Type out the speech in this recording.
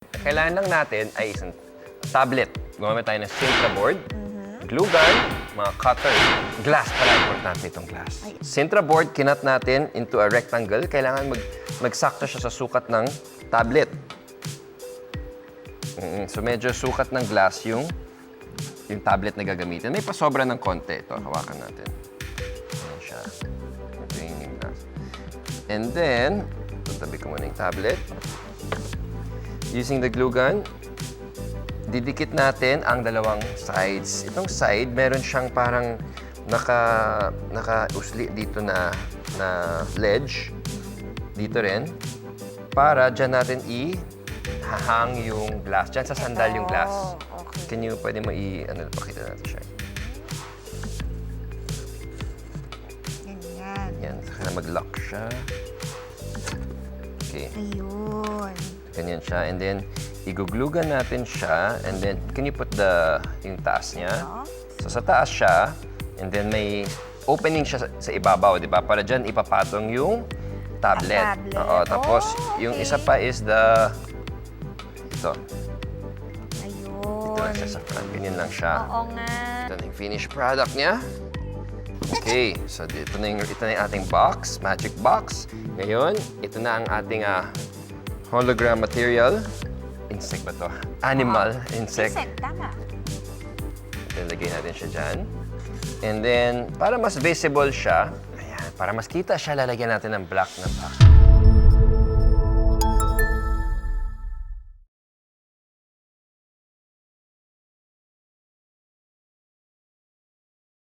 Kailangan lang natin ay isang tablet. Gumamit tayo ng Sintra board, glue gun, mga cutter. Glass pala, importante itong glass. Sintra board, kinat natin into a rectangle. Kailangan magsakto siya sa sukat ng tablet. So medyo sukat ng glass yung tablet na gagamitin. May pasobra ng konti. Ito, hawakan natin. Ayan siya. Ito yung glass. And then, tatabi ko muna yung tablet. Using the glue gun, didikit natin ang dalawang sides. Itong side, meron siyang parang naka-usli dito na ledge. Dito rin. Para dyan natin ihahang yung glass. Dyan sa sandal yung glass. Okay. Pwede mo pakita natin siya. Ganyan. Yan, saka mag-lock siya. Okay. Ayun. Ganyan siya. And then, iguglugan natin siya. And then, can you put yung taas niya? So, sa taas siya. And then, may opening siya sa ibabaw, di ba? Para dyan, ipapatong yung tablet. Oo. Tapos, yung isa pa is ito. Ayun. Ito lang siya sa front. Ganyan lang siya. Oo nga. Ito na yung finished product niya. Okay. So, ito na yung ating box. Magic box. Ngayon, ito na ang ating hologram material. Insect ba to? Animal. Insect. Insect, tama. Ilagay natin siya dyan. And then, para mas visible siya, ayan, para mas kita siya, lalagyan natin ng black na box.